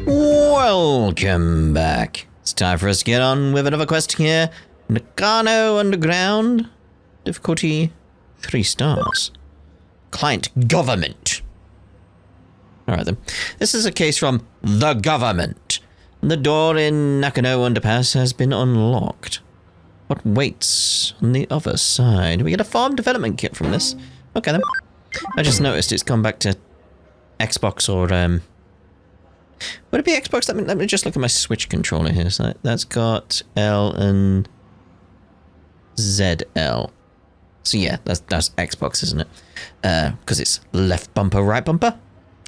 Welcome back. It's time for us to get on with another quest here. Nakano Underground. Difficulty 3 stars. Client government. Alright then. This is a case from the government. The door in Nakano Underpass has been unlocked. What waits on the other side? We get a farm development kit from this. Okay then. I just noticed it's gone back to Xbox or would it be Xbox? Let me just look at my Switch controller here. So that's got L and ZL. So yeah, that's Xbox, isn't it? Because it's left bumper, right bumper.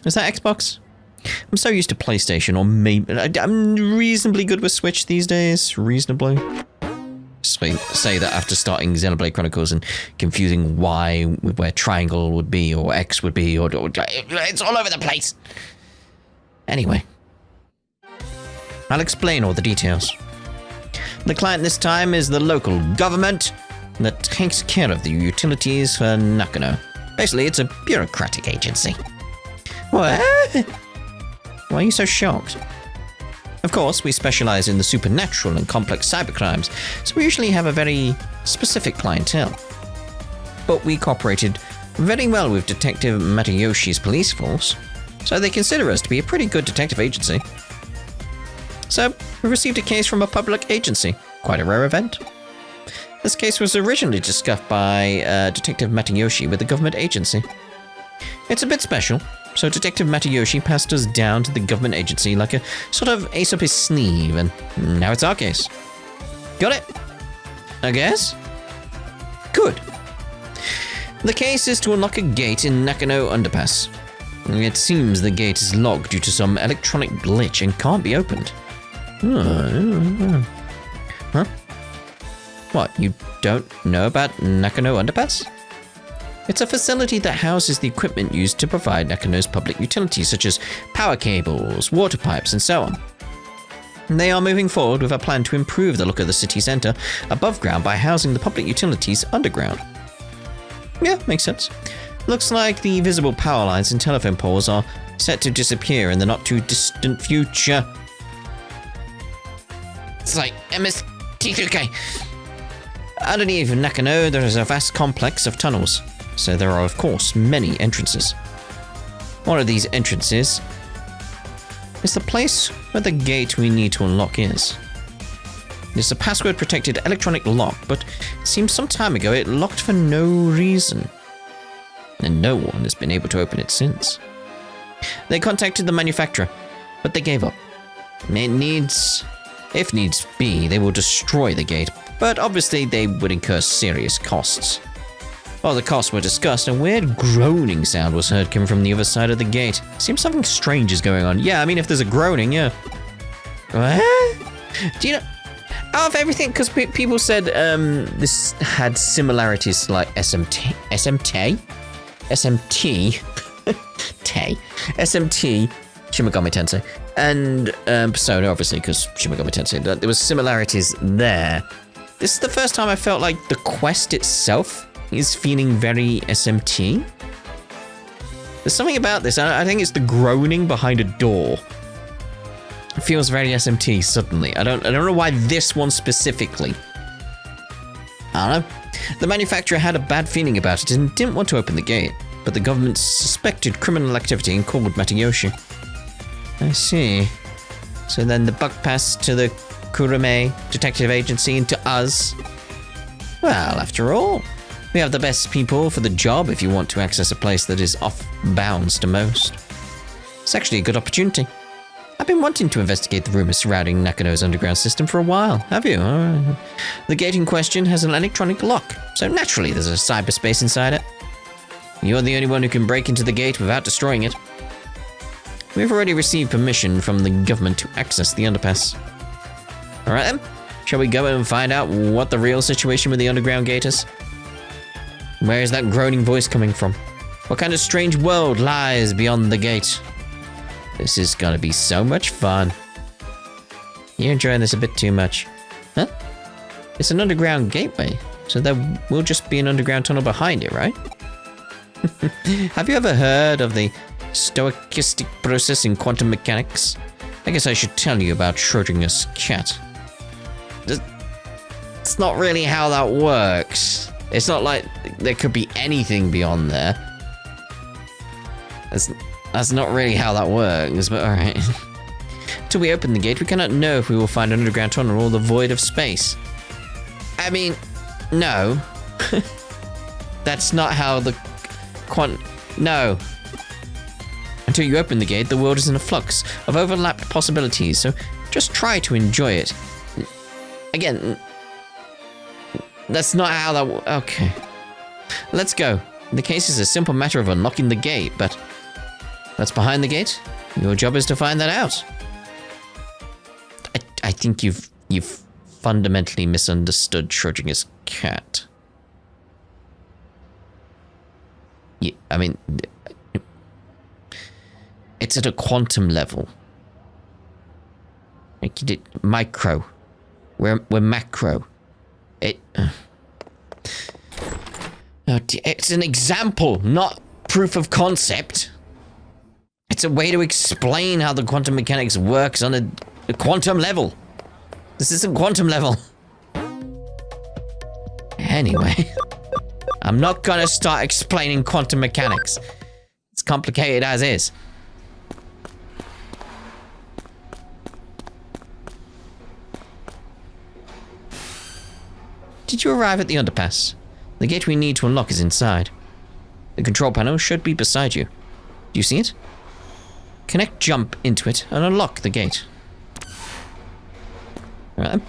Is that Xbox? I'm so used to PlayStation, or maybe I'm reasonably good with Switch these days. Reasonably. Say that after starting Xenoblade Chronicles and confusing Y where triangle would be or X would be, or it's all over the place. Anyway, I'll explain all the details. The client this time is the local government that takes care of the utilities for Nakano. Basically, it's a bureaucratic agency. What? Why are you so shocked? Of course, we specialize in the supernatural and complex cybercrimes, so we usually have a very specific clientele. But we cooperated very well with Detective Matayoshi's police force, so they consider us to be a pretty good detective agency. So, we received a case from a public agency. Quite a rare event. This case was originally discussed by Detective Matayoshi with the government agency. It's a bit special, so Detective Matayoshi passed us down to the government agency like a sort of ace up his sleeve, and now it's our case. Got it? I guess? Good. The case is to unlock a gate in Nakano Underpass. It seems the gate is locked due to some electronic glitch and can't be opened. Huh? What, you don't know about Nakano Underpass? It's a facility that houses the equipment used to provide Nakano's public utilities, such as power cables, water pipes, and so on. They are moving forward with a plan to improve the look of the city centre above ground by housing the public utilities underground. Yeah, makes sense. Looks like the visible power lines and telephone poles are set to disappear in the not-too-distant future. It's like MST3K. Underneath Nakano, there is a vast complex of tunnels, so there are, of course, many entrances. One of these entrances is the place where the gate we need to unlock is. It's a password-protected electronic lock, but it seems some time ago it locked for no reason, and no one has been able to open it since. They contacted the manufacturer, but they gave up. If needs be, they will destroy the gate, but obviously they would incur serious costs. While the costs were discussed, a weird groaning sound was heard coming from the other side of the gate. Seems something strange is going on. Yeah, I mean, if there's a groaning, yeah. What? Do you know, out of everything, because people said this had similarities like SMT, Shin Megami Tensei, and Persona, obviously, because Shin Megami Tensei. There was similarities there. This is the first time I felt like the quest itself is feeling very SMT. There's something about this. I think it's the groaning behind a door. It feels very SMT suddenly. I don't know why this one specifically. I don't know. The manufacturer had a bad feeling about it and didn't want to open the gate, but the government suspected criminal activity and called Matayoshi. I see. So then the buck passed to the Kurume Detective Agency and to us. Well, after all, we have the best people for the job if you want to access a place that is off bounds to most. It's actually a good opportunity. I've been wanting to investigate the rumors surrounding Nakano's underground system for a while. Have you? The gate in question has an electronic lock, so naturally there's a cyberspace inside it. You're the only one who can break into the gate without destroying it. We've already received permission from the government to access the underpass. Alright then, shall we go and find out what the real situation with the underground gate is? Where is that groaning voice coming from? What kind of strange world lies beyond the gate? This is gonna be so much fun. You're enjoying this a bit too much. Huh? It's an underground gateway, so there will just be an underground tunnel behind it, right? Have you ever heard of the stochastic process in quantum mechanics? I guess I should tell you about Schrodinger's cat. It's not really how that works. It's not like there could be anything beyond there. That's not really how that works, but alright. Till we open the gate, we cannot know if we will find an underground tunnel or the void of space. I mean, no. That's not how the no. Until you open the gate, the world is in a flux of overlapped possibilities, so just try to enjoy it. Again, that's not how that okay. Let's go. The case is a simple matter of unlocking the gate, but what's behind the gate? Your job is to find that out. I think you've fundamentally misunderstood Schrodinger's cat. Yeah, I mean, it's at a quantum level. Like you did micro. We're macro. It's an example, not proof of concept. It's a way to explain how the quantum mechanics works on a quantum level. This isn't quantum level. Anyway, I'm not gonna start explaining quantum mechanics. It's complicated as is. Did you arrive at the underpass? The gate we need to unlock is inside. The control panel should be beside you. Do you see it? Connect jump into it and unlock the gate. Alright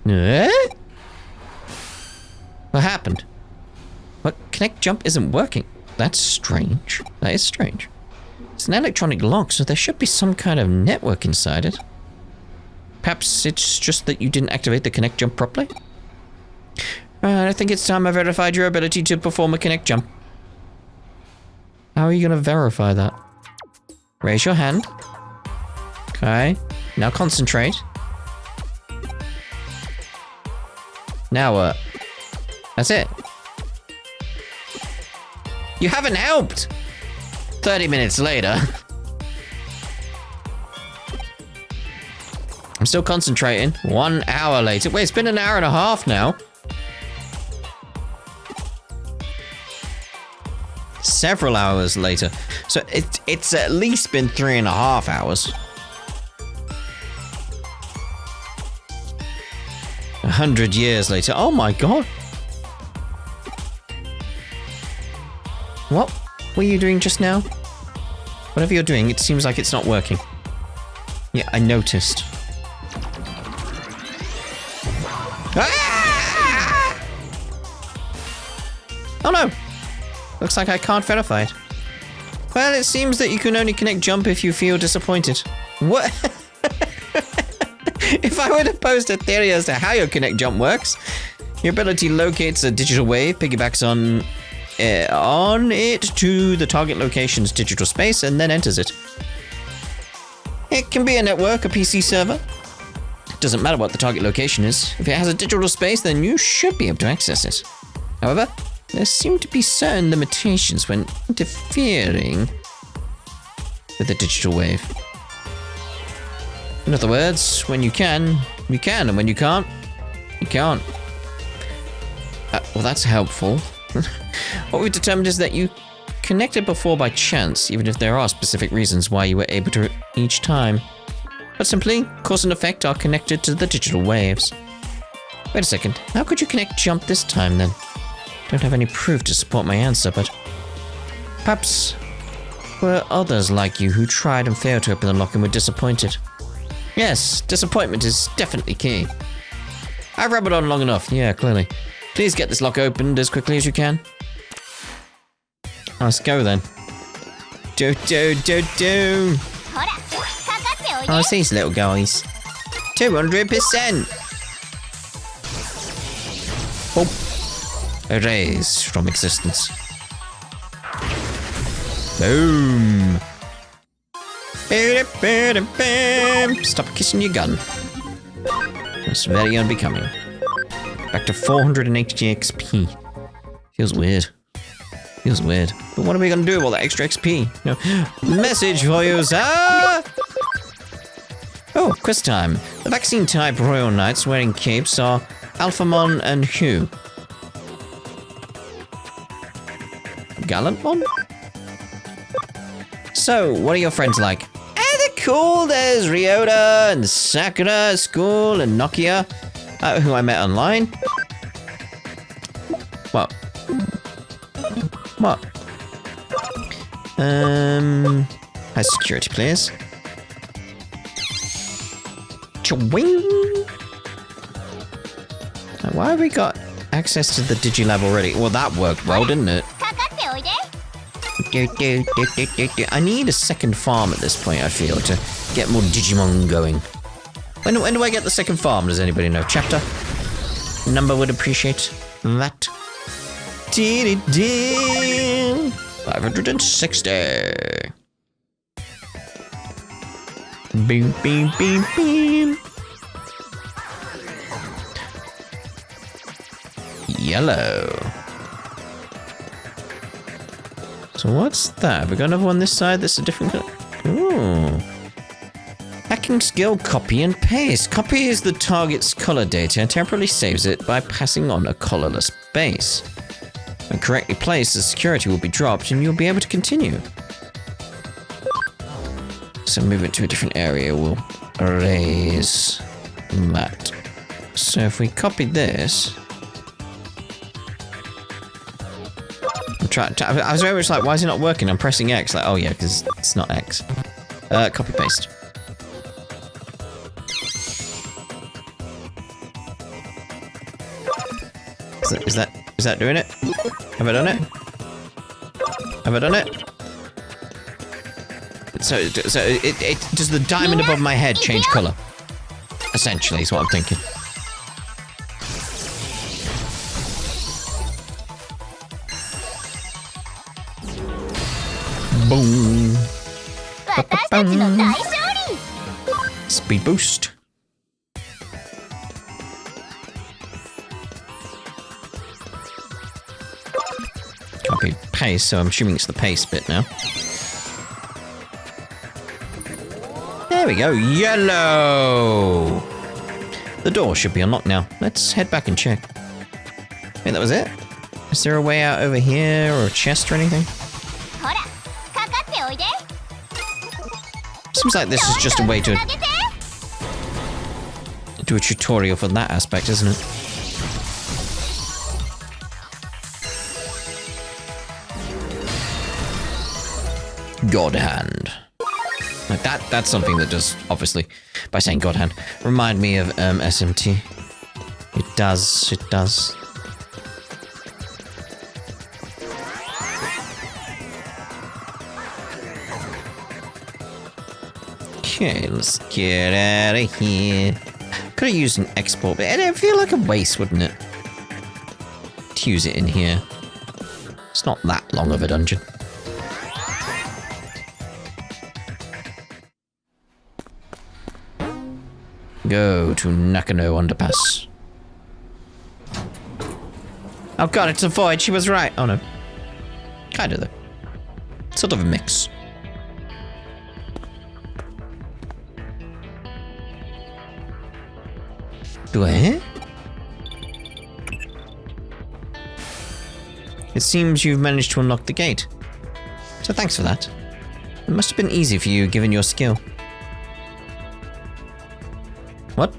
then. What happened? What? Connect jump isn't working. That's strange. That is strange. It's an electronic lock, so there should be some kind of network inside it. Perhaps it's just that you didn't activate the connect jump properly? I think it's time I verified your ability to perform a connect jump. How are you going to verify that? Raise your hand. Okay. Now concentrate. Now what? That's it. You haven't helped! 30 minutes later. I'm still concentrating. 1 hour later. Wait, it's been an hour and a half now. Several hours later. So it's at least been 3.5 hours. 100 years later. Oh my god. What were you doing just now? Whatever you're doing, it seems like it's not working. Yeah, I noticed. Ah! Oh no! Looks like I can't verify it. Well, it seems that you can only connect jump if you feel disappointed. What? If I were to post a theory as to how your connect jump works, your ability locates a digital wave, piggybacks on it to the target location's digital space, and then enters it. It can be a network, a PC server. It doesn't matter what the target location is. If it has a digital space, then you should be able to access it. However, there seem to be certain limitations when interfering with the digital wave. In other words, when you can, you can, and when you can't, you can't. Well, that's helpful. What we've determined is that you connected before by chance, even if there are specific reasons why you were able to each time. But simply, cause and effect are connected to the digital waves. Wait a second, how could you connect jump this time then? Don't have any proof to support my answer, but perhaps were others like you who tried and failed to open the lock and were disappointed. Yes, disappointment is definitely key. I've rambled on long enough, yeah, clearly. Please get this lock opened as quickly as you can. Let's go then. Do. Oh, it's these little guys. 200%! Oh. Erase from existence. Boom! Stop kissing your gun. That's very unbecoming. Back to 480 XP. Feels weird. Feels weird. But what are we gonna do with all that extra XP? No. Message for you, sir! Oh, quiz time. The vaccine-type royal knights wearing capes are Alphamon and who? Gallantmon? So, what are your friends like? They're cool. There's Ryota and Sakura at school and Nokia, who I met online. What? What? High security, please. Chwing! Why have we got access to the Digilab already? Well, that worked well, didn't it? I need a second farm at this point, I feel, to get more Digimon going. When do I get the second farm? Does anybody know? Chapter? Number would appreciate that. 560. Beam, beam, beam, beam. Yellow. So what's that? Have we got another one this side that's a different color? Ooh. Hacking skill, copy and paste. Copies the target's color data and temporarily saves it by passing on a colorless base. When correctly placed, the security will be dropped and you'll be able to continue. So move it to a different area will erase that. So if we copy this... I was very much like, why is it not working? I'm pressing X. Like, oh yeah, because it's not X. Copy paste. Is that doing it? Have I done it? Have I done it? So it does the diamond above my head change color? Essentially, is what I'm thinking. Boom. Ba-ba-bum. Speed boost. Copy paste, so I'm assuming it's the paste bit now. There we go, yellow! The door should be unlocked now. Let's head back and check. Wait, that was it? Is there a way out over here, or a chest or anything? Seems like this is just a way to do a tutorial for that aspect, isn't it? God Hand. Like that's something that does, obviously, by saying God Hand, remind me of SMT. It does. Okay, let's get out of here. Could have used an export, but it'd feel like a waste, wouldn't it? To use it in here. It's not that long of a dungeon. Go to Nakano Underpass. Oh god, it's a void. She was right. Oh no. Kind of though. Sort of a mix. What? It seems you've managed to unlock the gate. So thanks for that. It must have been easy for you given your skill. What?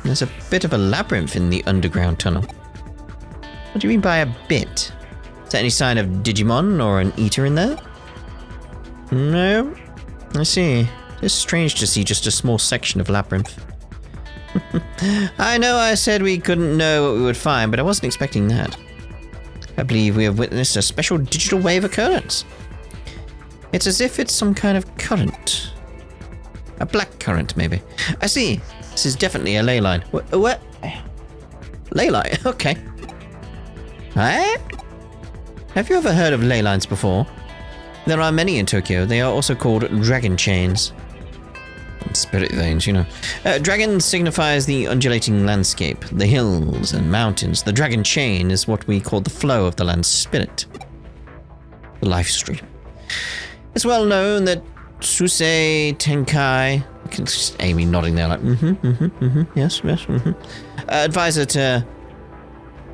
There's a bit of a labyrinth in the underground tunnel. What do you mean by a bit? Is there any sign of Digimon or an eater in there? No. I see. It's strange to see just a small section of labyrinth. I know I said we couldn't know what we would find, but I wasn't expecting that. I believe we have witnessed a special digital wave occurrence. It's as if it's some kind of current. A black current, maybe. I see. This is definitely a ley line. What? Ley line? Okay. Eh? Have you ever heard of ley lines before? There are many in Tokyo. They are also called dragon chains. Spirit veins, you know. Dragon signifies the undulating landscape, the hills and mountains. The dragon chain is what we call the flow of the land's spirit. the live stream. It's well known that Susei Tenkai, Amy nodding there like, yes, advisor to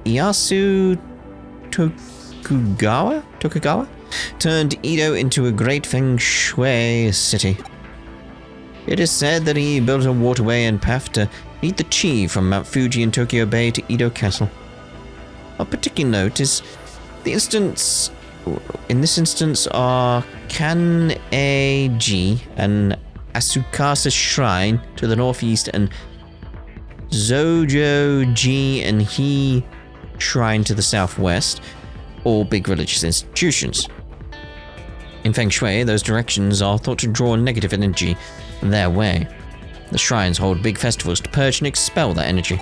Iyasu Tokugawa turned Edo into a great feng shui city. It is said that he built a waterway and path to lead the chi from Mount Fuji in Tokyo Bay to Edo Castle. Of particular note is in this instance are Kan-e-ji and Asukasa Shrine to the northeast and Zojo-ji and He Shrine to the southwest, all big religious institutions. In Feng Shui, those directions are thought to draw negative energy their way. The shrines hold big festivals to purge and expel that energy.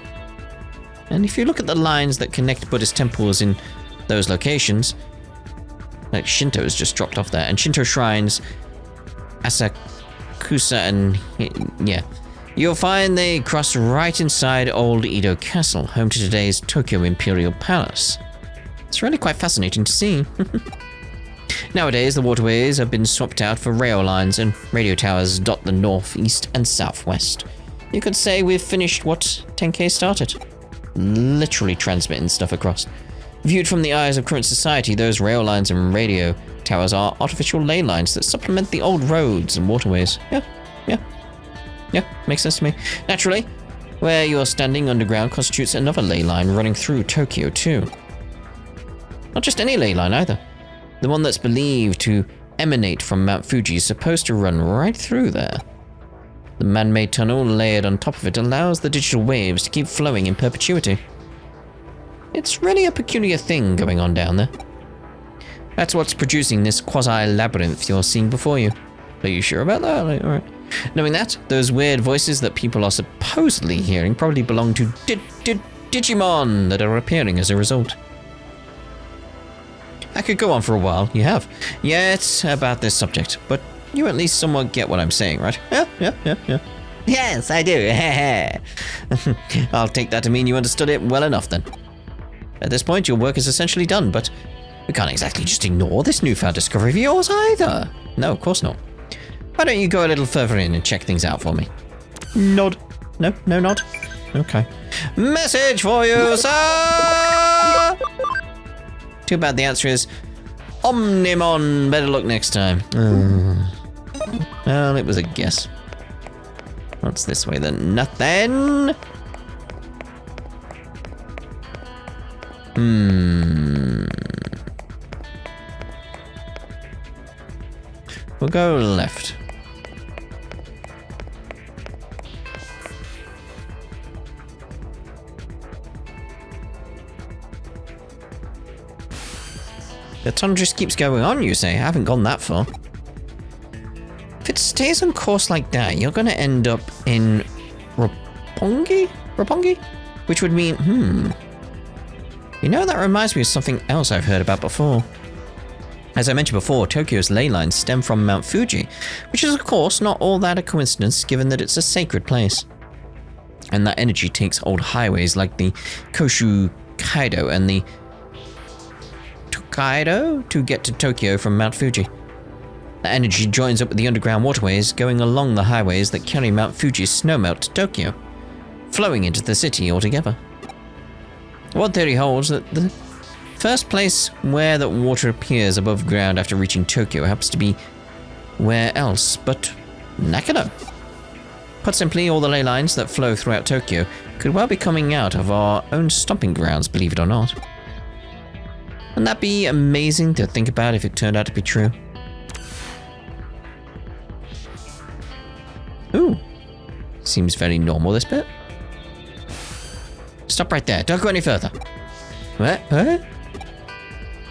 And if you look at the lines that connect Buddhist temples in those locations, like Shinto has just dropped off there, and Shinto shrines, Asakusa and yeah, you'll find they cross right inside old Edo Castle, home to today's Tokyo Imperial Palace. It's really quite fascinating to see. Nowadays, the waterways have been swapped out for rail lines and radio towers dot the north, east, and southwest. You could say we've finished what Tenkei started. Literally transmitting stuff across. Viewed from the eyes of current society, those rail lines and radio towers are artificial ley lines that supplement the old roads and waterways. Yeah, makes sense to me. Naturally, where you're standing underground constitutes another ley line running through Tokyo too. Not just any ley line either. The one that's believed to emanate from Mount Fuji is supposed to run right through there. The man-made tunnel layered on top of it allows the digital waves to keep flowing in perpetuity. It's really a peculiar thing going on down there. That's what's producing this quasi-labyrinth you're seeing before you. Are you sure about that? Alright. Knowing that, those weird voices that people are supposedly hearing probably belong to Digimon that are appearing as a result. I could go on for a while, you have. Yet about this subject, but you at least somewhat get what I'm saying, right? Yeah. Yes, I do. I'll take that to mean you understood it well enough then. At this point, your work is essentially done, but we can't exactly just ignore this newfound discovery of yours either. No, of course not. Why don't you go a little further in and check things out for me? Nod. No nod? Okay. Message for you, sir! Too bad the answer is Omnimon. Better look next time. Well, it was a guess. What's this way then? Nothing. We'll go left. The tunnel just keeps going on, you say? I haven't gone that far. If it stays on course like that, you're gonna end up in Roppongi? Which would mean, You know, that reminds me of something else I've heard about before. As I mentioned before, Tokyo's ley lines stem from Mount Fuji, which is of course not all that a coincidence given that it's a sacred place. And that energy takes old highways like the Koshu Kaido and the Tokaido to get to Tokyo from Mount Fuji. That energy joins up with the underground waterways going along the highways that carry Mount Fuji's snowmelt to Tokyo, flowing into the city altogether. One theory holds that the first place where that water appears above ground after reaching Tokyo happens to be where else but Nakano. Put simply, all the ley lines that flow throughout Tokyo could well be coming out of our own stomping grounds, believe it or not. Wouldn't that be amazing to think about if it turned out to be true? Ooh. Seems very normal, this bit. Stop right there. Don't go any further. What?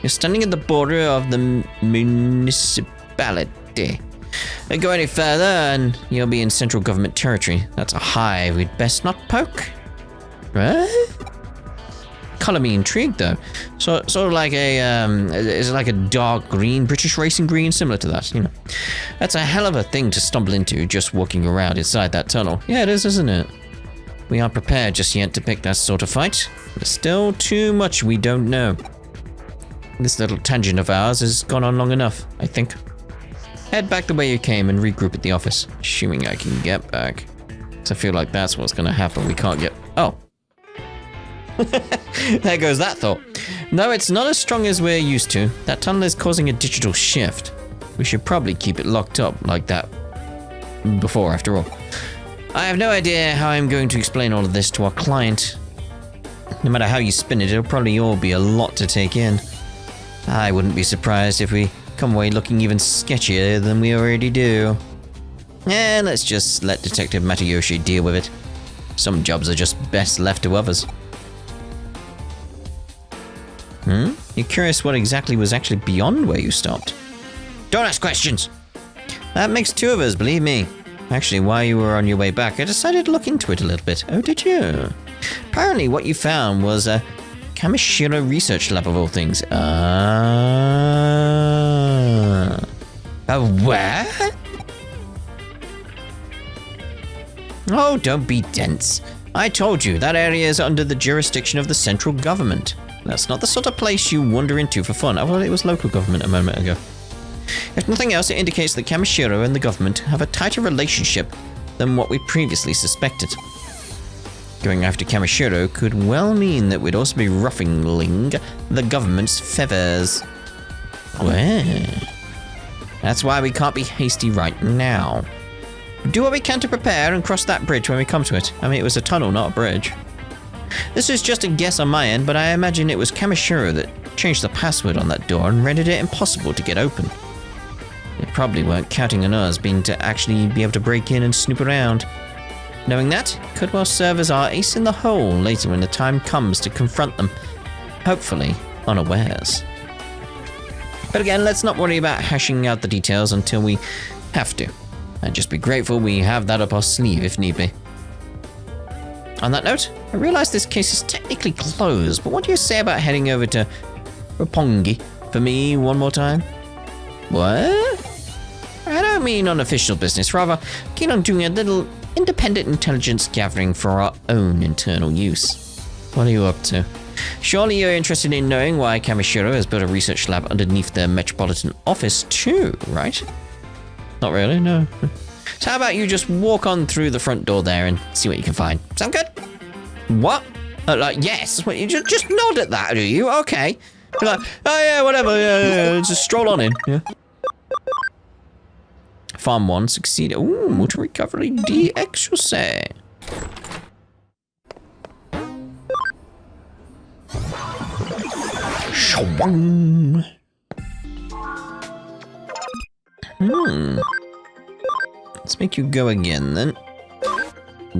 You're standing at the border of the municipality. Don't go any further and you'll be in central government territory. That's a hive we'd best not poke. Right? Colour me intrigued though. Sort of like a is it like a dark green, British racing green, similar to that, you know. That's a hell of a thing to stumble into just walking around inside that tunnel. Yeah, it is, isn't it? We aren't prepared just yet to pick that sort of fight. There's still too much we don't know. This little tangent of ours has gone on long enough, I think. Head back the way you came and regroup at the office, assuming I can get back. So I feel like that's what's gonna happen. We can't get... Oh. There goes that thought. No, it's not as strong as we're used to. That tunnel is causing a digital shift. We should probably keep it locked up like that before, after all. I have no idea how I'm going to explain all of this to our client. No matter how you spin it, it'll probably all be a lot to take in. I wouldn't be surprised if we come away looking even sketchier than we already do. And let's just let Detective Matayoshi deal with it. Some jobs are just best left to others. You're curious what exactly was actually beyond where you stopped? Don't ask questions! That makes two of us, believe me. Actually, while you were on your way back, I decided to look into it a little bit. Oh, did you? Apparently what you found was a Kamishiro research lab of all things. A what? Oh, don't be dense. I told you, that area is under the jurisdiction of the central government. That's not the sort of place you wander into for fun. I thought it was local government a moment ago. If nothing else, it indicates that Kamishiro and the government have a tighter relationship than what we previously suspected. Going after Kamishiro could well mean that we'd also be ruffling the government's feathers. Well, that's why we can't be hasty right now. Do what we can to prepare and cross that bridge when we come to it. I mean, it was a tunnel, not a bridge. This is just a guess on my end, but I imagine it was Kamishiro that changed the password on that door and rendered it impossible to get open. They probably weren't counting on us being to actually be able to break in and snoop around. Knowing that could well serve as our ace in the hole later when the time comes to confront them, hopefully unawares. But again, let's not worry about hashing out the details until we have to, and just be grateful we have that up our sleeve if need be. On that note, I realize this case is technically closed, but what do you say about heading over to Roppongi for me one more time? What? I don't mean unofficial business, rather keen on doing a little independent intelligence gathering for our own internal use. What are you up to? Surely you're interested in knowing why Kamishiro has built a research lab underneath the Metropolitan Office too, right? Not really, no. So how about you just walk on through the front door there and see what you can find. Sound good? What? Like, yes. What, you just nod at that, do you? Okay. You're like, oh yeah, whatever, yeah, just stroll on in. Yeah. Farm 1 succeeded. Ooh, motor recovery DX, you say? Shwang. Let's make you go again then.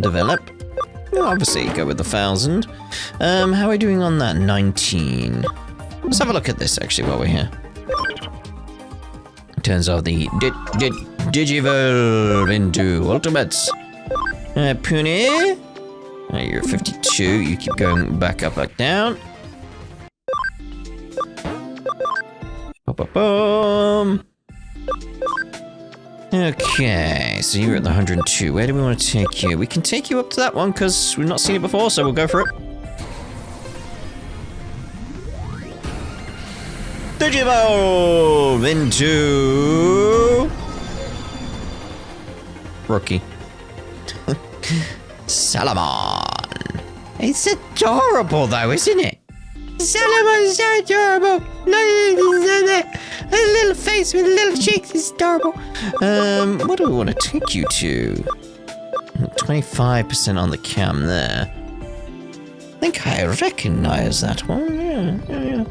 Develop. Well, obviously, go with 1,000. How are we doing on that? 19. Let's have a look at this actually while we're here. Turns out the Digivolve into Ultimates. Pune. You're 52. You keep going back up, back down. Boom. Okay, so you're at the 102. Where do we want to take you? We can take you up to that one because we've not seen it before, so we'll go for it. Digivolve into Rookie. Salamon. It's adorable though, isn't it? Salamon's so adorable. A little face with little cheeks is adorable. What do we want to take you to? 25% on the cam there. I think I recognize that one. Yeah.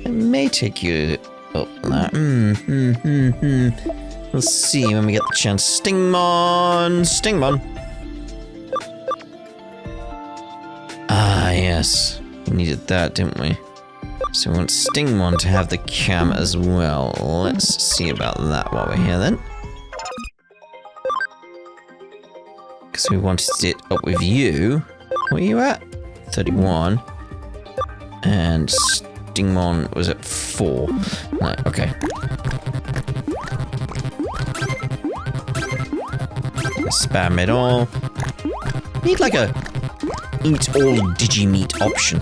It may take you up there. We'll see when we get the chance. Stingmon. Ah, yes. We needed that, didn't we? So we want Stingmon to have the cam as well. Let's see about that while we're here then. Because we wanted it up with you. Where are you at? 31. And Stingmon was at 4. Right, okay. Spam it all. Need like a eat all Digimeat option.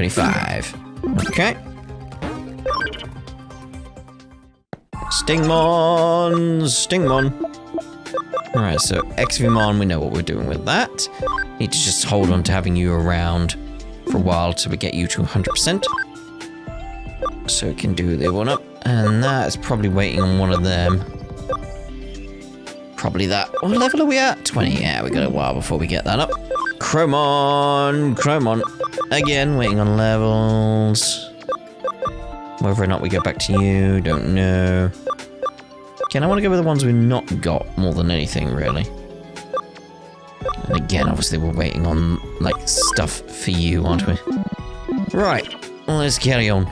25. Okay. Stingmon. Alright, so XVmon, we know what we're doing with that. Need to just hold on to having you around for a while till we get you to 100%. So we can do the one up. And that is probably waiting on one of them. Probably that. What level are we at? 20. Yeah, we got a while before we get that up. Chromon. Again, waiting on levels. Whether or not we go back to you, don't know. Again, I want to go with the ones we've not got more than anything, really. And again, obviously, we're waiting on, like, stuff for you, aren't we? Right, let's carry on.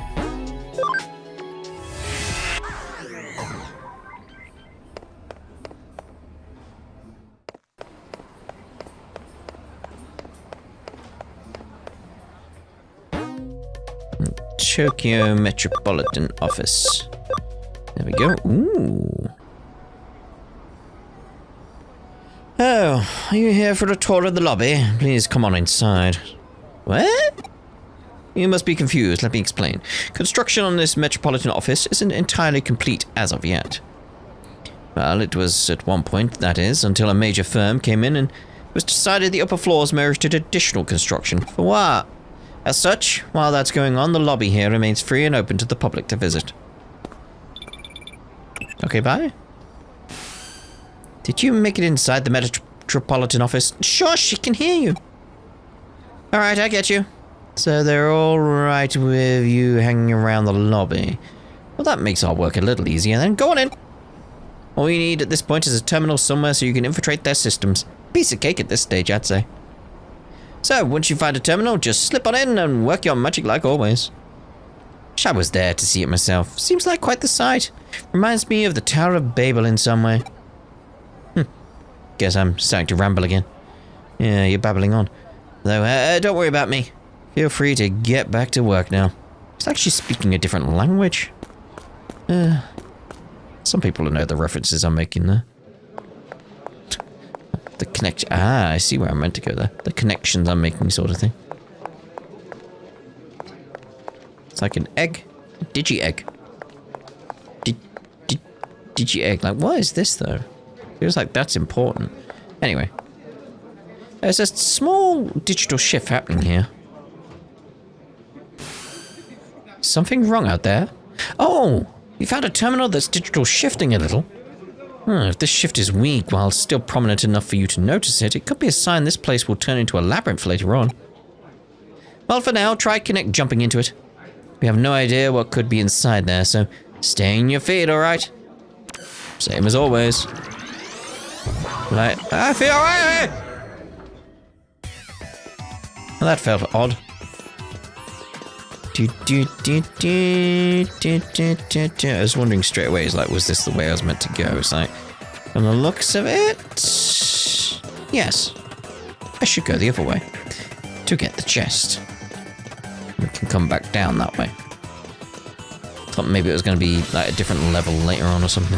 Tokyo Metropolitan Office. There we go. Ooh. Oh, are you here for a tour of the lobby? Please come on inside. What? You must be confused. Let me explain. Construction on this Metropolitan Office isn't entirely complete as of yet. Well, it was at one point, that is, until a major firm came in and it was decided the upper floors merited additional construction. For what? As such, while that's going on, the lobby here remains free and open to the public to visit. Okay, bye. Did you make it inside the Metropolitan Office? Sure, she can hear you. Alright, I get you. So they're alright with you hanging around the lobby. Well, that makes our work a little easier then. Go on in. All you need at this point is a terminal somewhere so you can infiltrate their systems. Piece of cake at this stage, I'd say. So, once you find a terminal, just slip on in and work your magic like always. Wish I was there to see it myself. Seems like quite the sight. Reminds me of the Tower of Babel in some way. Guess I'm starting to ramble again. Yeah, you're babbling on. Though, don't worry about me. Feel free to get back to work now. It's like she's speaking a different language. Some people know the references I'm making there. The connection. Ah, I see where I'm meant to go there. The connections I'm making, sort of thing. It's like an egg. A digi-egg. Digi-egg. Like, what is this, though? Feels like that's important. Anyway. There's a small digital shift happening here. Something wrong out there? Oh! You found a terminal that's digital shifting a little. If this shift is weak while still prominent enough for you to notice it, it could be a sign this place will turn into a labyrinth later on. Well, for now, try jumping into it. We have no idea what could be inside there, so stay on your feet, alright? Same as always. Like, I feel alright! Well, that felt odd. I was wondering straight away, was this the way I was meant to go? It's like, from the looks of it, yes, I should go the other way to get the chest. We can come back down that way. Thought maybe it was going to be like a different level later on or something.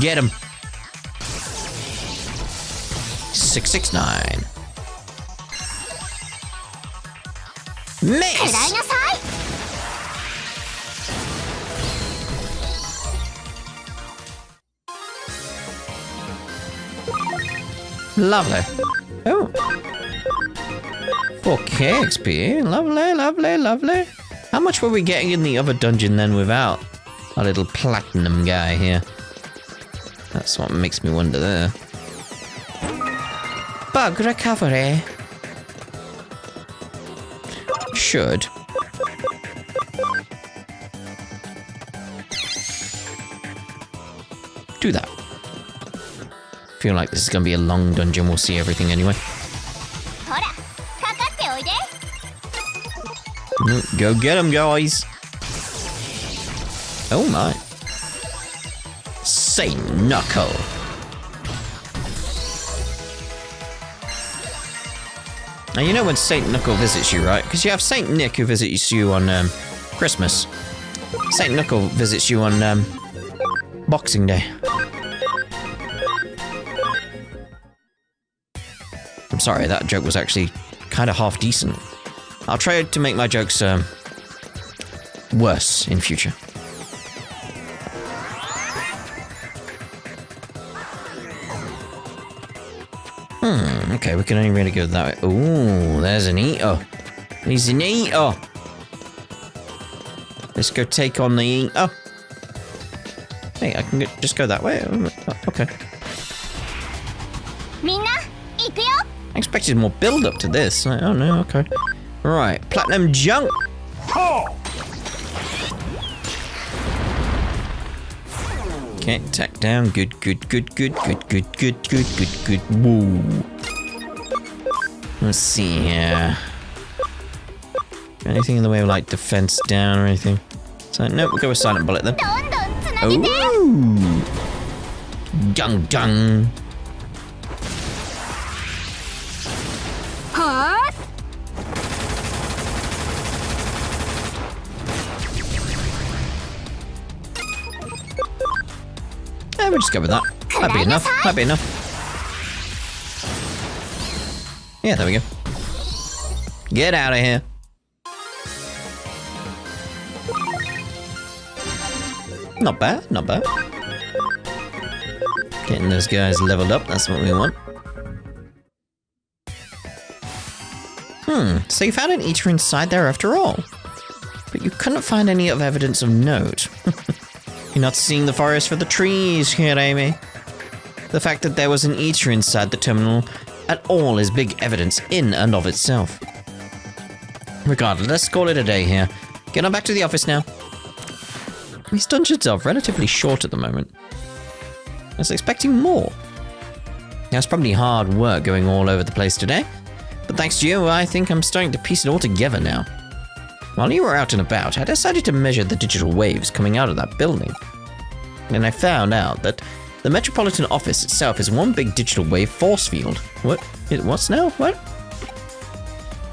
Get him. 669. Miss! Lovely. Oh. 4K XP. Lovely. How much were we getting in the other dungeon then without our little platinum guy here? That's what makes me wonder there. Bug recovery. Should. Do that. Feel like this is going to be a long dungeon. We'll see everything anyway. Go get him, guys. Oh my. Saint Knuckle. Now, you know when Saint Knuckle visits you, right? Because you have Saint Nick who visits you on Christmas. Saint Knuckle visits you on Boxing Day. I'm sorry, that joke was actually kind of half decent. I'll try to make my jokes worse in future. Okay, we can only really go that way. Ooh, there's an eater. He's an eater. Let's go take on the eater. Hey, I can just go that way. Okay. I expected more build up to this. Like, oh no, okay. Right, platinum junk. Okay, attack down. Good. Woo. Let's see here. Anything in the way of like defense down or anything? So no, we'll go with silent bullet then. Ooh. Dung. We'll just go with that. Might be enough. Yeah, there we go. Get out of here. Not bad. Getting those guys leveled up, that's what we want. So you found an eater inside there after all. But you couldn't find any of evidence of note. You're not seeing the forest for the trees here, Amy. The fact that there was an eater inside the terminal at all is big evidence in and of itself. Regardless, let's call it a day here. Get on back to the office now. These dungeons are relatively short at the moment. I was expecting more. It's probably hard work going all over the place today, but thanks to you, I think I'm starting to piece it all together now. While you were out and about, I decided to measure the digital waves coming out of that building. And I found out that the Metropolitan Office itself is one big digital wave force field. What's now? What?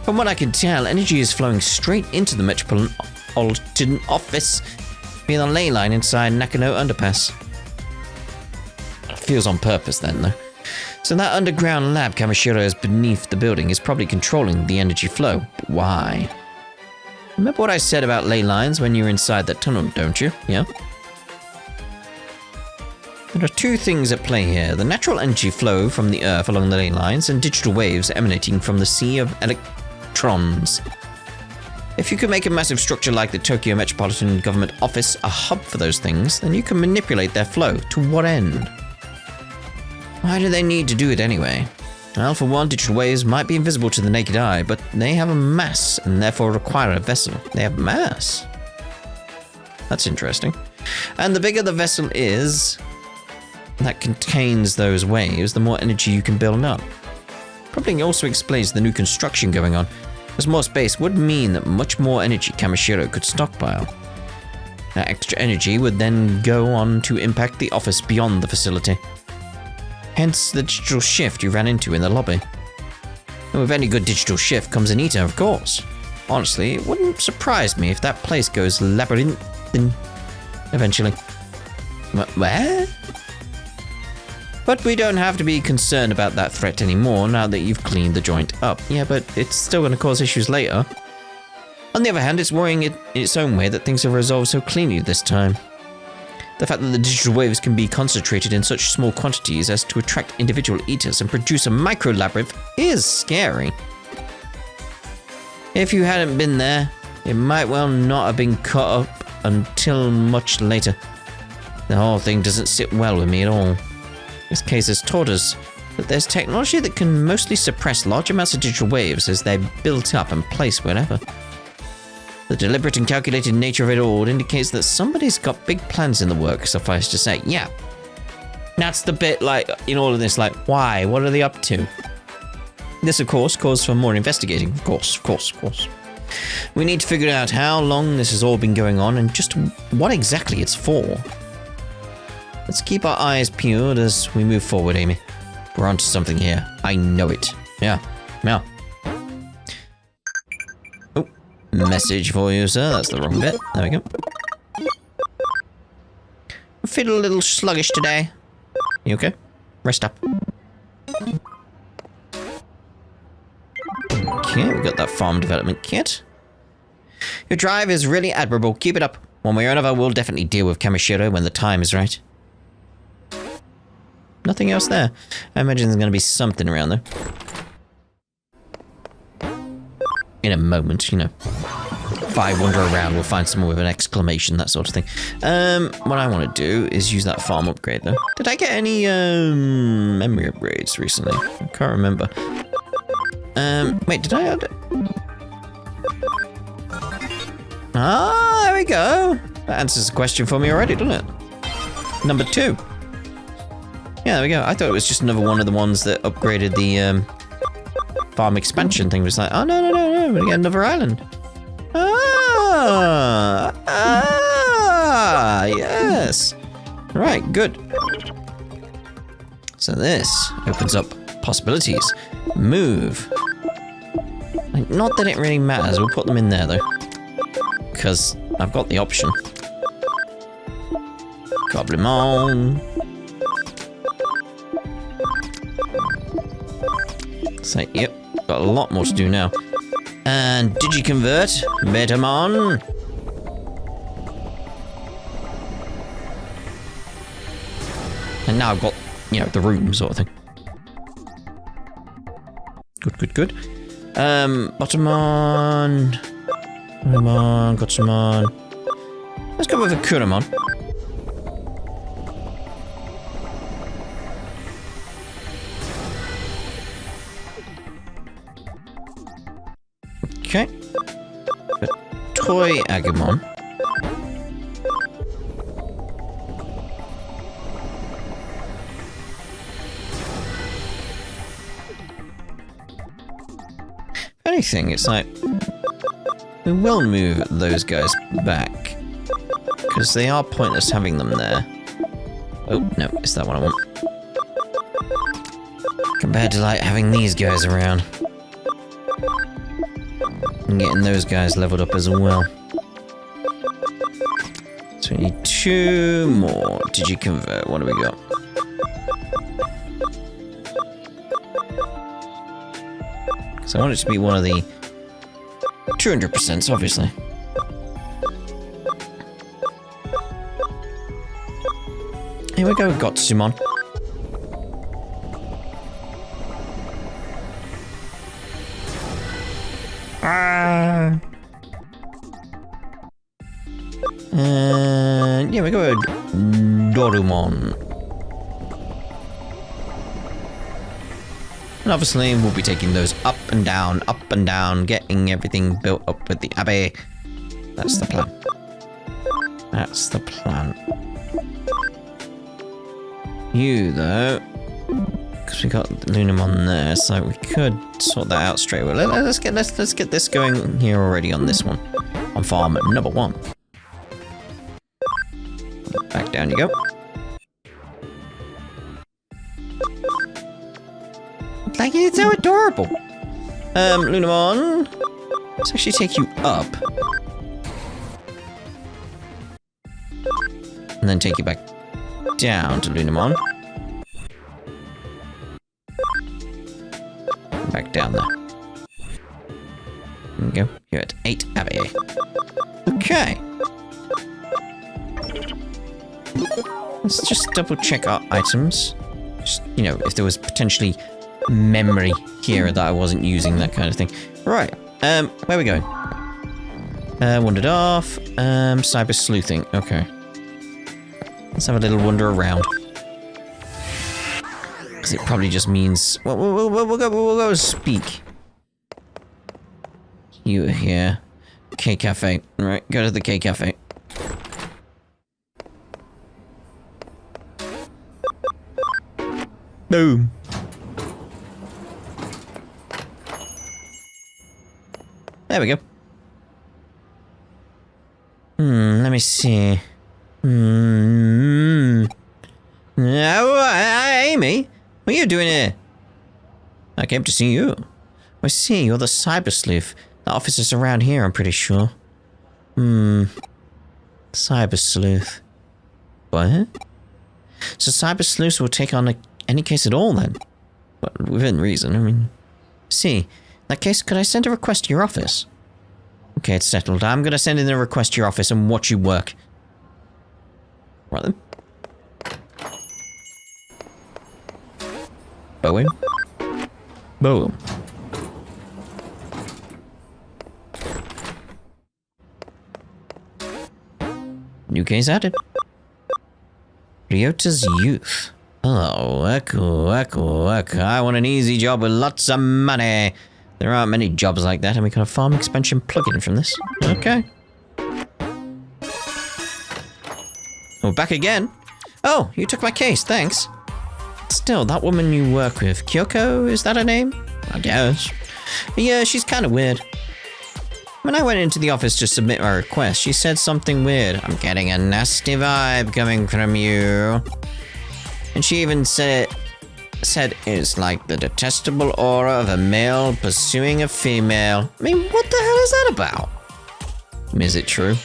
From what I can tell, energy is flowing straight into the Metropolitan Office via the ley line inside Nakano Underpass. Feels on purpose then, though. So that underground lab Kamishiro is beneath the building is probably controlling the energy flow. But why? Remember what I said about ley lines when you were inside that tunnel, don't you? Yeah? There are two things at play here. The natural energy flow from the Earth along the ley lines and digital waves emanating from the sea of electrons. If you could make a massive structure like the Tokyo Metropolitan Government Office a hub for those things, then you can manipulate their flow. To what end? Why do they need to do it anyway? Well, for one, digital waves might be invisible to the naked eye, but they have a mass and therefore require a vessel. They have mass? That's interesting. And the bigger the vessel is that contains those waves, the more energy you can build up. Probably also explains the new construction going on, as more space would mean that much more energy Kamishiro could stockpile. That extra energy would then go on to impact the office beyond the facility. Hence the digital shift you ran into in the lobby. And with any good digital shift comes an eater, of course. Honestly, it wouldn't surprise me if that place goes labyrinthine eventually. Where? But we don't have to be concerned about that threat anymore now that you've cleaned the joint up. Yeah, but it's still going to cause issues later. On the other hand, it's worrying in its own way that things are resolved so cleanly this time. The fact that the digital waves can be concentrated in such small quantities as to attract individual eaters and produce a micro-labyrinth is scary. If you hadn't been there, it might well not have been caught up until much later. The whole thing doesn't sit well with me at all. This case has taught us that there's technology that can mostly suppress large amounts of digital waves as they're built up and placed wherever. The deliberate and calculated nature of it all indicates that somebody's got big plans in the works, suffice to say. Yeah. That's the bit, like, in all of this, like, why? What are they up to? This, of course, calls for more investigating. Of course. We need to figure out how long this has all been going on and just what exactly it's for. Let's keep our eyes peeled as we move forward, Amy. We're onto something here. I know it. Yeah. Message for you, sir. That's the wrong bit. There we go. I feel a little sluggish today. You okay? Rest up. Okay, we got that farm development kit. Your drive is really admirable. Keep it up. One way or another, we'll definitely deal with Kamishiro when the time is right. Nothing else there. I imagine there's going to be something around there. In a moment, you know. If I wander around, we'll find someone with an exclamation, that sort of thing. What I want to do is use that farm upgrade, though. Did I get any, memory upgrades recently? I can't remember. Wait, did I add it? Ah, there we go. That answers the question for me already, doesn't it? Number 2. Yeah, there we go. I thought it was just another one of the ones that upgraded the, farm expansion thing. It was like, oh, no, we're gonna get another island. Yes. Right, good. So this opens up possibilities. Move. Like, not that it really matters. We'll put them in there, though. Because I've got the option. Goblimon. So, yep. Got a lot more to do now. And Digiconvert, Metamon. And now I've got, you know, the room sort of thing. Good. Bottomon. Bottomon, Gotsumon. Let's go with a Kuramon. Okay. A Toy Agumon. Anything, it's like we will move those guys back because they are pointless having them there. Oh no, it's that one I want. Compared to like having these guys around. And getting those guys leveled up as well. So we need 2 more. Digiconvert, what do we got? So I want it to be one of the 200%, obviously. Here we go, we've got Gotsumon. And yeah, we go with Dorumon. And obviously, we'll be taking those up and down, getting everything built up with the Abbey. That's the plan. That's the plan. You, though, because we got Lunamon there, so we could sort that out straight away. Let's get this going here already on this one, on farm number 1. Back down you go. Like, it's so adorable. Lunamon, let's actually take you up, and then take you back down to Lunamon. Back down there. There we go. You're at 8 Abbey. Okay. Let's just double check our items. Just, you know, if there was potentially memory here that I wasn't using, that kind of thing. Right. Where are we going? Wandered off. Cyber sleuthing. Okay. Let's have a little wander around. Because it probably just means... We'll go speak. You are here. K Cafe. Alright, go to the K Cafe. Boom. There we go. Let me see. Amy, what are you doing here? I came to see you. I see, you're the Cyber Sleuth. The office is around here, I'm pretty sure. Cyber Sleuth. What? So Cyber Sleuths will take on any case at all, then? But within reason, I mean... See, that case, could I send a request to your office? Okay, it's settled. I'm gonna send in a request to your office and watch you work. Right then. Boom. Boom. New case added. Ryota's youth. Oh, work. I want an easy job with lots of money. There aren't many jobs like that, and we got a farm expansion plugin from this. Okay. Oh, back again? Oh, you took my case, thanks. Still, that woman you work with, Kyoko, is that her name? I guess. Yeah, she's kind of weird. When I went into the office to submit my request, she said something weird. I'm getting a nasty vibe coming from you. And she even said it's like the detestable aura of a male pursuing a female. I mean, what the hell is that about? Is it true?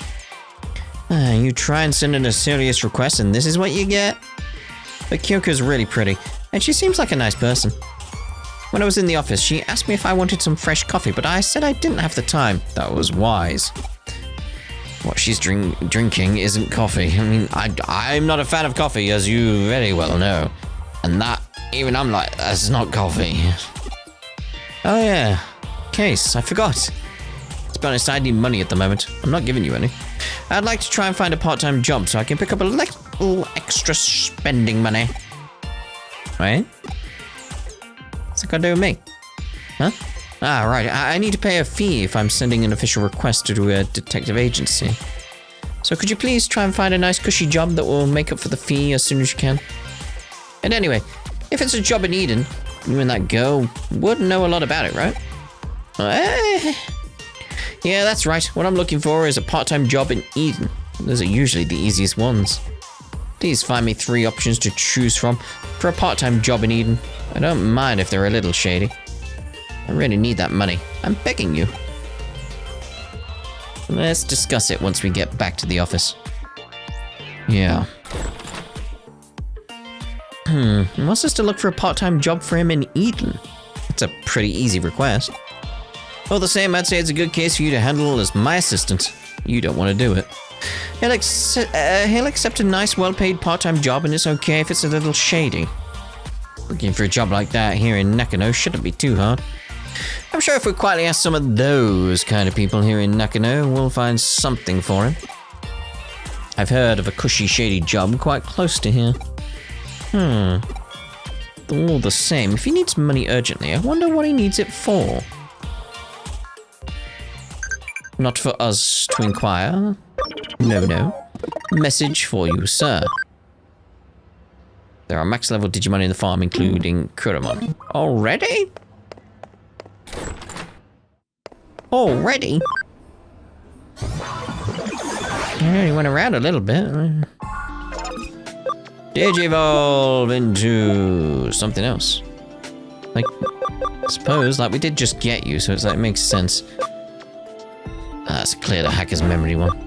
You try and send in a serious request and this is what you get? But Kyoko's really pretty, and she seems like a nice person. When I was in the office, she asked me if I wanted some fresh coffee, but I said I didn't have the time. That was wise. What she's drinking isn't coffee. I mean, I'm not a fan of coffee, as you very well know. And that, even I'm like, that's not coffee. Oh yeah, case, I forgot. To be honest, I need money at the moment. I'm not giving you any. I'd like to try and find a part-time job so I can pick up a little extra spending money. Right? What's that got to do with me? Huh? Ah, right. I need to pay a fee if I'm sending an official request to a detective agency. So could you please try and find a nice cushy job that will make up for the fee as soon as you can? And anyway, if it's a job in Eden, you and that girl would know a lot about it, right? Yeah, that's right. What I'm looking for is a part-time job in Eden. Those are usually the easiest ones. Please find me 3 options to choose from for a part-time job in Eden. I don't mind if they're a little shady. I really need that money. I'm begging you. Let's discuss it once we get back to the office. Yeah. He wants us to look for a part-time job for him in Eden. It's a pretty easy request. All the same, I'd say it's a good case for you to handle as my assistant. You don't want to do it. He'll accept a nice, well-paid part-time job, and it's okay if it's a little shady. Looking for a job like that here in Nakano shouldn't be too hard. I'm sure if we quietly ask some of those kind of people here in Nakano, we'll find something for him. I've heard of a cushy, shady job quite close to here. All the same, if he needs money urgently, I wonder what he needs it for. Not for us to inquire. No. Message for you, sir. There are max level Digimon in the farm, including Kuramon. Already? Already? I only went around a little bit. Digivolve into something else. Like, I suppose, like we did just get you, so it's like, it makes sense. That's clear the hacker's memory one.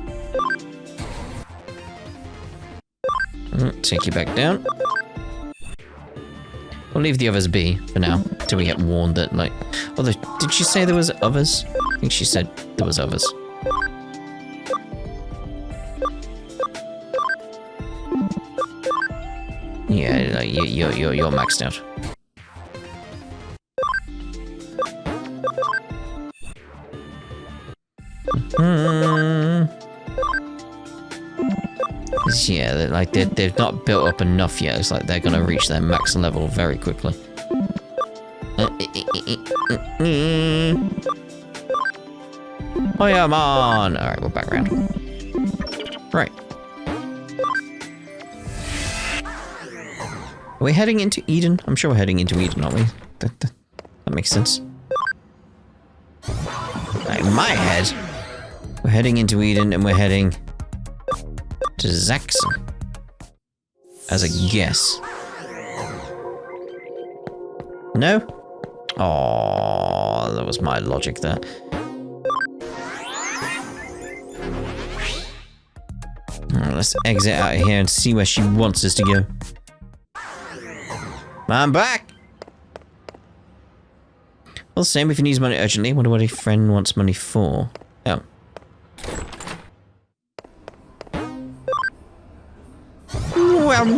Take you back down. We'll leave the others be for now, till we get warned that, like... Although, did she say there was others? I think she said there was others. Yeah, like, you're maxed out. Yeah, like they've not built up enough yet. It's like they're gonna reach their max level very quickly. Oh yeah, I'm on. All right, we're back around. Right. Are we heading into Eden? I'm sure we're heading into Eden, aren't we? That makes sense. In my head, we're heading into Eden and we're heading to Zaxxon. As a guess. No? Oh, that was my logic there. Let's exit out of here and see where she wants us to go. I'm back! Well, same if he needs money urgently. Wonder what a friend wants money for. Oh. Well.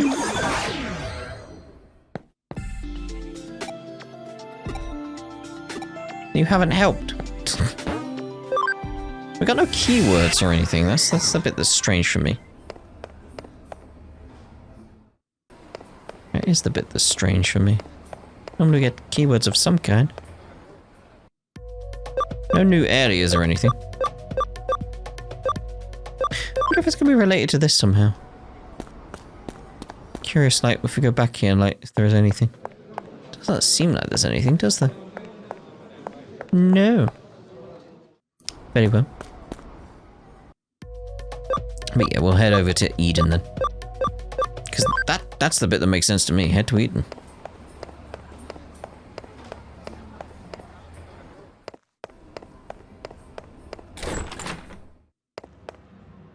You haven't helped. We got no keywords or anything. That's the bit that's strange for me. That is the bit that's strange for me. Normally we get keywords of some kind. No new areas or anything. I wonder if it's gonna be related to this somehow. Curious, like, if we go back here, like, if there is anything. Doesn't seem like there's anything, does there? No. Very well. But yeah, we'll head over to Eden then. Because that's the bit that makes sense to me. Head to Eden.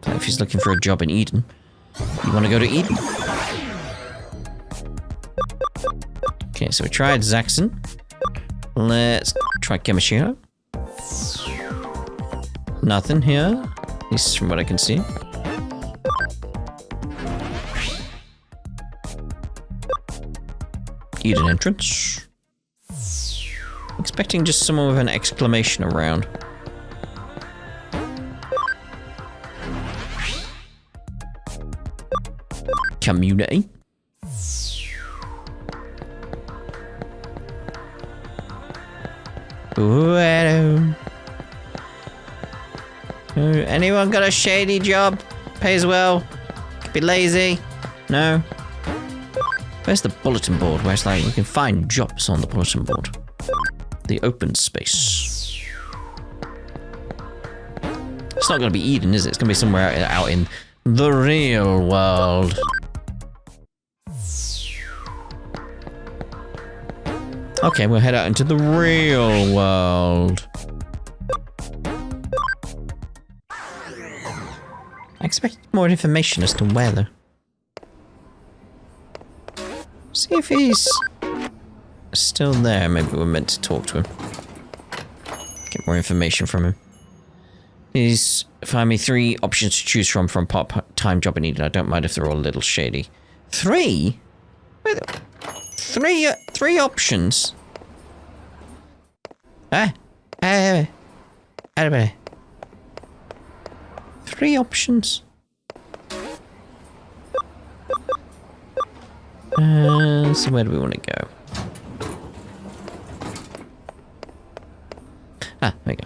So if he's looking for a job in Eden, you want to go to Eden? Okay, so we tried Zaxxon. Let's try Kimishiro. Nothing here, at least from what I can see. Eden entrance. Expecting just someone with an exclamation around. Community. Ooh, hello. Ooh, anyone got a shady job? Pays well? Could be lazy? No? Where's the bulletin board? Where's like we can find jobs on the bulletin board? The open space. It's not gonna be Eden, is it? It's gonna be somewhere out in the real world. Okay, we'll head out into the real world. I expect more information as to where though. See if he's still there. Maybe we're meant to talk to him. Get more information from him. Please find me 3 options to choose from part-time job in Eden. I don't mind if they're all a little shady. 3? Three options. Three options. So where do we want to go? Ah, there we go.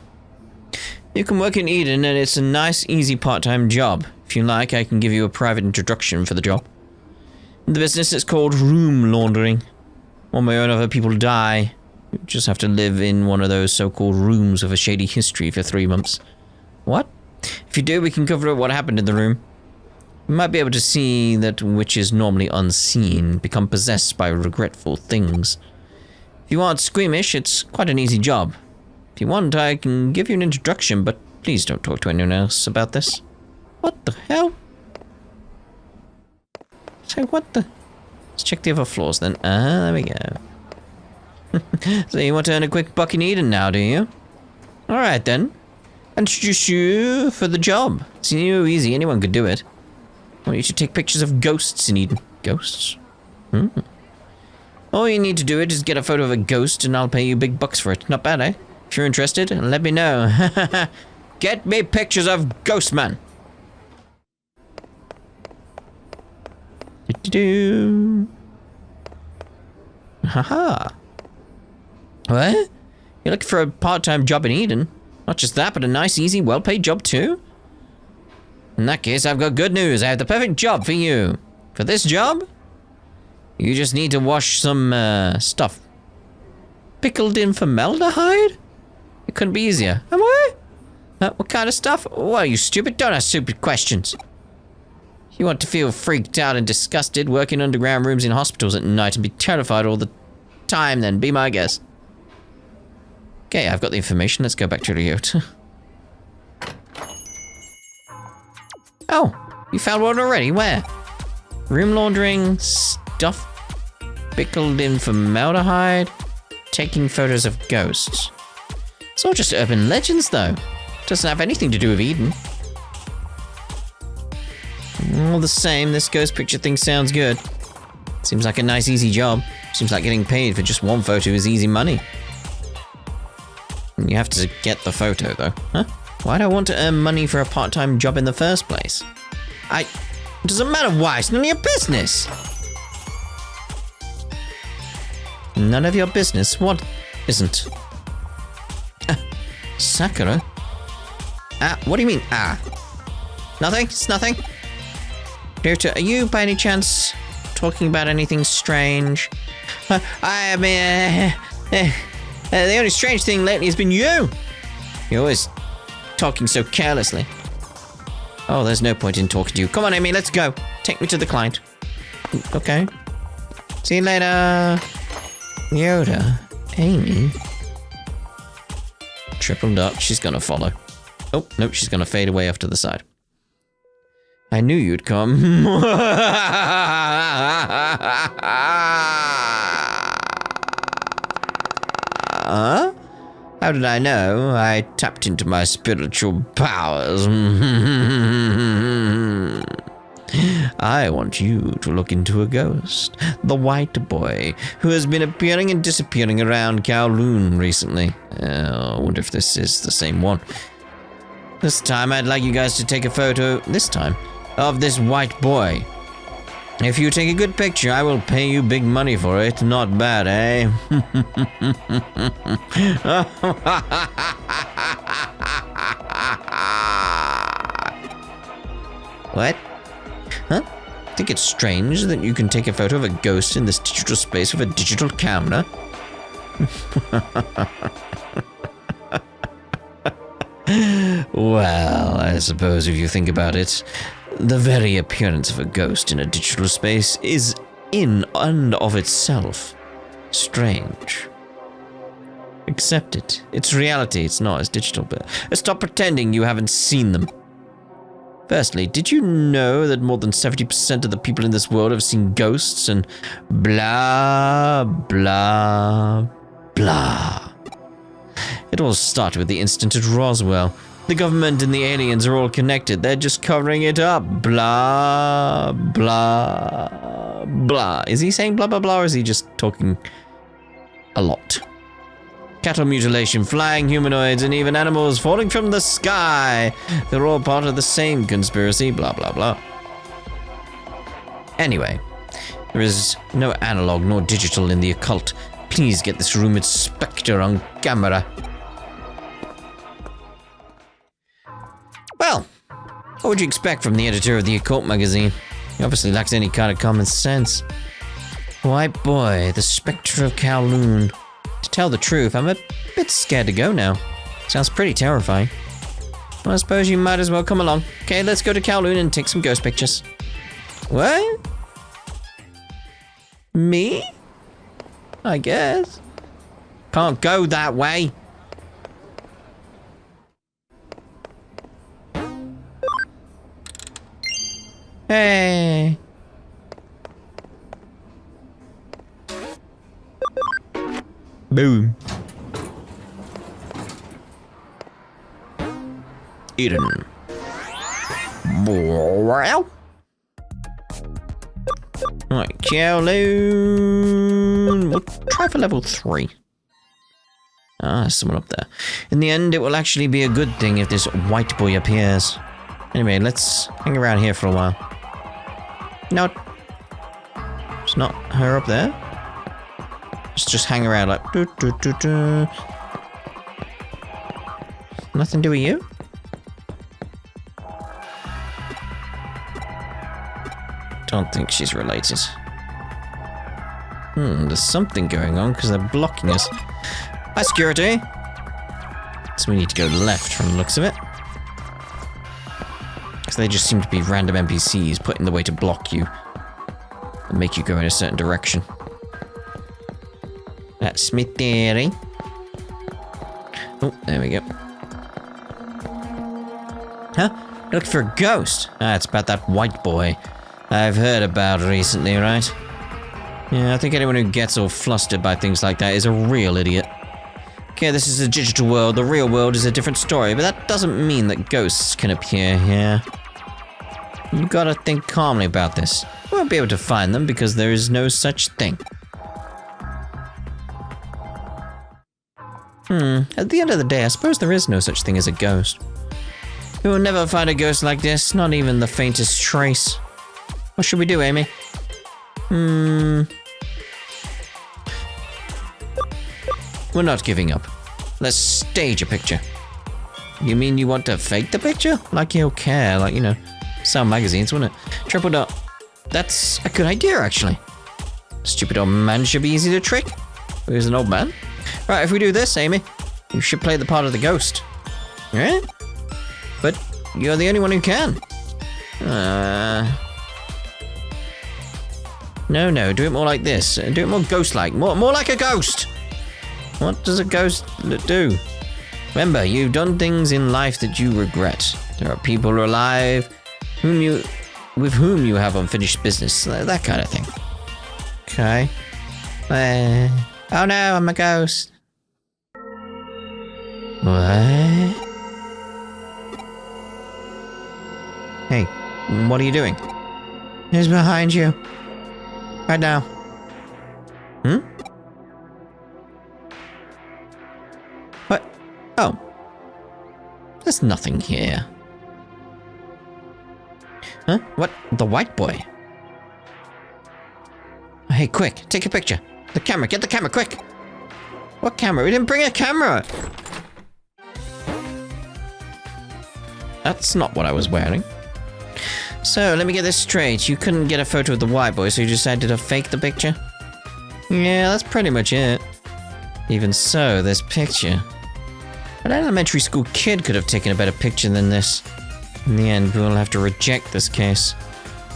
You can work in Eden and it's a nice, easy part-time job. If you like, I can give you a private introduction for the job. In the business, it's called room laundering. One way or another, people die. You just have to live in one of those so-called rooms with a shady history for 3 months. What? If you do, we can cover up what happened in the room. You might be able to see that which is normally unseen become possessed by regretful things. If you aren't squeamish, it's quite an easy job. If you want, I can give you an introduction, but please don't talk to anyone else about this. What the hell? So what the... Let's check the other floors then. Ah, there we go. So you want to earn a quick buck in Eden now, do you? Alright then. Introduce you for the job. It's so easy, anyone could do it. I want you to take pictures of ghosts in Eden. Ghosts? All you need to do is get a photo of a ghost and I'll pay you big bucks for it. Not bad, eh? If you're interested, let me know. Get me pictures of Ghost Man. Haha. What? You're looking for a part-time job in Eden? Not just that, but a nice, easy, well-paid job too? In that case, I've got good news. I have the perfect job for you. For this job, you just need to wash some stuff. Pickled in formaldehyde? It couldn't be easier. Am I? What kind of stuff? Why, you stupid? Don't ask stupid questions. You want to feel freaked out and disgusted working underground rooms in hospitals at night and be terrified all the time, then be my guest. Okay, I've got the information. Let's go back to Ryota. Oh, you found one already? Where? Room laundering stuff pickled in formaldehyde. taking photos of ghosts. It's all just urban legends, though. Doesn't have anything to do with Eden. All the same, this ghost picture thing sounds good. Seems like a nice, easy job. Seems like getting paid for just one photo is easy money. You have to get the photo, though. Huh? Why do I want to earn money for a part-time job in the first place? It doesn't matter why, it's none of your business! None of your business? What isn't? Sakura? What do you mean, Nothing? It's nothing? Ryota, are you by any chance talking about anything strange? I mean, the only strange thing lately has been you! You're always talking so carelessly. Oh, there's no point in talking to you. Come on, Amy, let's go. Take me to the client. Okay. See you later. Ryota. Amy. Triple duck. She's gonna follow. Oh, nope, she's gonna fade away off to the side. I knew you'd come. How did I know? I tapped into my spiritual powers. I want you to look into a ghost. The white boy, who has been appearing and disappearing around Kowloon recently. I wonder if this is the same one. This time I'd like you guys to take a photo, of this white boy. If you take a good picture, I will pay you big money for it. Not bad, eh? What? Huh? Think it's strange that you can take a photo of a ghost in this digital space with a digital camera? Well, I suppose if you think about it, the very appearance of a ghost in a digital space is in and of itself strange. Accept it. It's reality, it's not as digital, but stop pretending you haven't seen them. Firstly, did you know that more than 70% of the people in this world have seen ghosts and blah, blah, blah? It all started with the incident at Roswell. The government and the aliens are all connected. They're just covering it up. Blah, blah, blah. Is he saying blah, blah, blah, or is he just talking a lot? Cattle mutilation, flying humanoids, and even animals falling from the sky. They're all part of the same conspiracy. Blah, blah, blah. Anyway, there is no analog nor digital in the occult. Please get this rumored spectre on camera. Well, what would you expect from the editor of the occult magazine? He obviously lacks any kind of common sense. White boy, the spectre of Kowloon. To tell the truth, I'm a bit scared to go now. Sounds pretty terrifying. Well, I suppose you might as well come along. Okay, let's go to Kowloon and take some ghost pictures. What? Me? I guess. Can't go that way. Hey. Boom. Eden. Wow. Right, Kowloon. We'll try for level 3. There's someone up there. In the end, it will actually be a good thing if this white boy appears. Anyway, let's hang around here for a while. No. It's not her up there. Just hang around like... Nothing to do with you? Don't think she's related. There's something going on because they're blocking us. Hi, security. So we need to go left from the looks of it. Because they just seem to be random NPCs put in the way to block you and make you go in a certain direction. That's me theory. Oh, there we go. Huh? Look for a ghost. It's about that white boy I've heard about recently, right? Yeah, I think anyone who gets all flustered by things like that is a real idiot. Okay, this is a digital world. The real world is a different story, but that doesn't mean that ghosts can appear here. You gotta think calmly about this. You won't be able to find them because there is no such thing. At the end of the day, I suppose there is no such thing as a ghost. You will never find a ghost like this, not even the faintest trace. What should we do, Amy? We're not giving up. Let's stage a picture. You mean you want to fake the picture? Like you'll care, like, you know, sell magazines, wouldn't it? Triple dot. That's a good idea, actually. Stupid old man should be easy to trick. Who's an old man? Right, if we do this, Amy, you should play the part of the ghost. Right? But you're the only one who can. No, do it more like this. Do it more ghost-like. More like a ghost. What does a ghost do? Remember, you've done things in life that you regret. There are people alive with whom you have unfinished business. That kind of thing. Okay. Oh no, I'm a ghost. What? Hey, what are you doing? Who's behind you? Right now. What? Oh. There's nothing here. Huh? What? The white boy? Hey, quick, take a picture. The camera, get the camera, quick! What camera? We didn't bring a camera! That's not what I was wearing. So, let me get this straight. You couldn't get a photo of the white boy, so you decided to fake the picture? Yeah, that's pretty much it. Even so, this picture. An elementary school kid could have taken a better picture than this. In the end, we'll have to reject this case.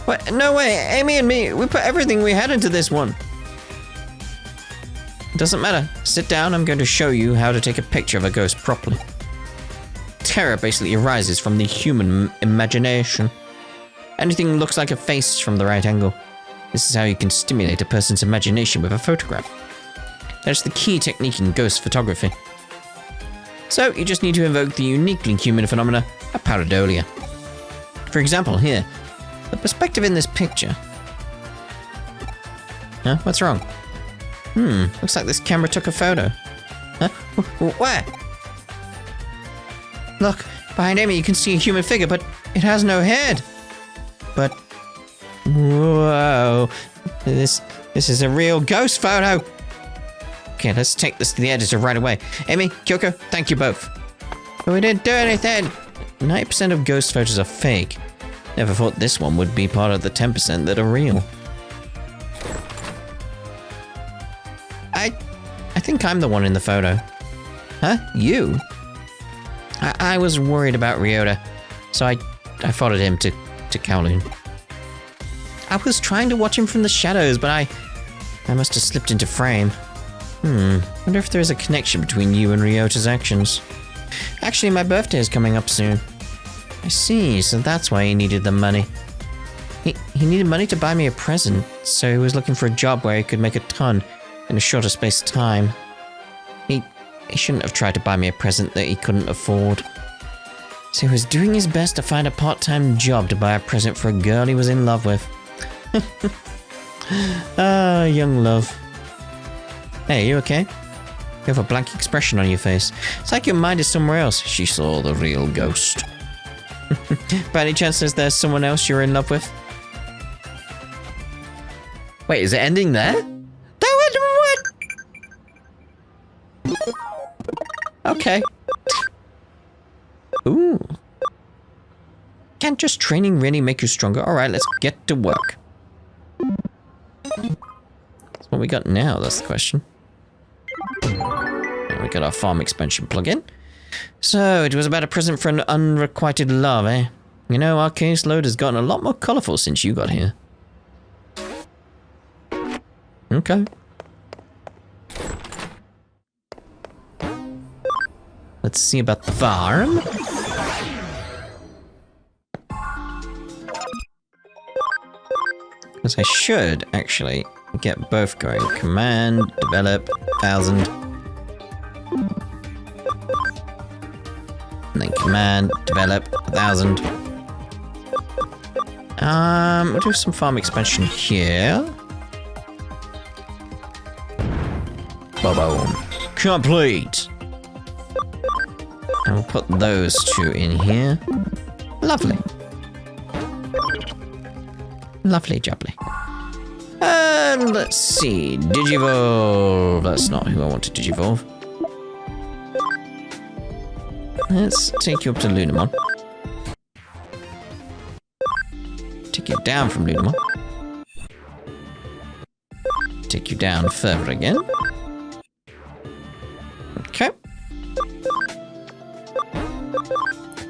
What? No way! Amy and me, we put everything we had into this one. It doesn't matter. Sit down, I'm going to show you how to take a picture of a ghost properly. Terror basically arises from the human imagination. Anything looks like a face from the right angle. This is how you can stimulate a person's imagination with a photograph. That's the key technique in ghost photography. So, you just need to invoke the uniquely human phenomena of pareidolia. For example, here, the perspective in this picture. Huh? What's wrong? Looks like this camera took a photo. Huh? Where? Look, behind Amy you can see a human figure, but it has no head. But, whoa, this is a real ghost photo. Okay, let's take this to the editor right away. Amy, Kyoko, thank you both. But we didn't do anything. 90% of ghost photos are fake. Never thought this one would be part of the 10% that are real. I think I'm the one in the photo. Huh? You? I was worried about Ryota, so I followed him to Kowloon. I was trying to watch him from the shadows, but I must have slipped into frame. Wonder if there is a connection between you and Ryota's actions. Actually, my birthday is coming up soon. I see, so that's why he needed the money. He needed money to buy me a present, so he was looking for a job where he could make a ton in a shorter space of time. He shouldn't have tried to buy me a present that he couldn't afford. So he was doing his best to find a part-time job to buy a present for a girl he was in love with. Ah, young love. Hey, you okay? You have a blank expression on your face. It's like your mind is somewhere else. She saw the real ghost. By any chance there's someone else you're in love with? Wait, is it ending there? What? Okay. Ooh. Can't just training really make you stronger? Alright, let's get to work. That's what we got now, that's the question. And we got our farm expansion plugin. So, it was about a present for an unrequited love, eh? You know, our caseload has gotten a lot more colourful since you got here. Okay. Let's see about the farm. Because I should, actually, Get both going. Command, develop, 1000. And then command, develop, 1000. We'll do some farm expansion here. Boom. Complete. And we'll put those two in here. Lovely. Lovely jubbly. And let's see. Digivolve. That's not who I want to Digivolve. Let's take you up to Lunamon. Take you down from Lunamon. Take you down further again. Okay.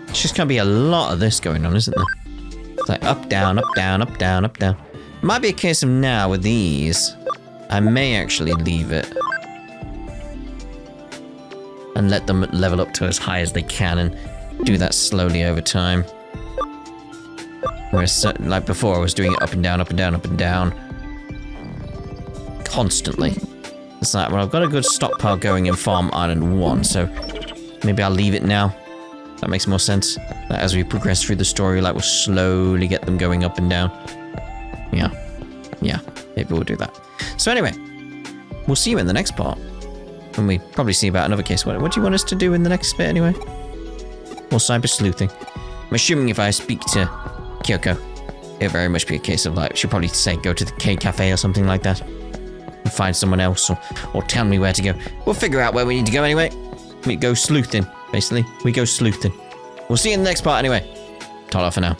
It's just gonna be a lot of this going on, isn't there? It's like up, down, up, down, up, down, up, down. Might be a case of now with these, I may actually leave it and let them level up to as high as they can and do that slowly over time. Whereas, like before, I was doing it up and down, up and down, up and down. Constantly. It's like, well, I've got a good stockpile going in Farm Island 1, so maybe I'll leave it now. That makes more sense. Like, as we progress through the story, like, we'll slowly get them going up and down. Yeah, maybe we'll do that. So anyway, we'll see you in the next part. When we probably see about another case. What do you want us to do in the next bit anyway? More cyber sleuthing. I'm assuming if I speak to Kyoko, it'll very much be a case of like, she'll probably say go to the K Cafe or something like that. And find someone else or tell me where to go. We'll figure out where we need to go anyway. We go sleuthing, basically. We go sleuthing. We'll see you in the next part anyway. Ta-ra for now.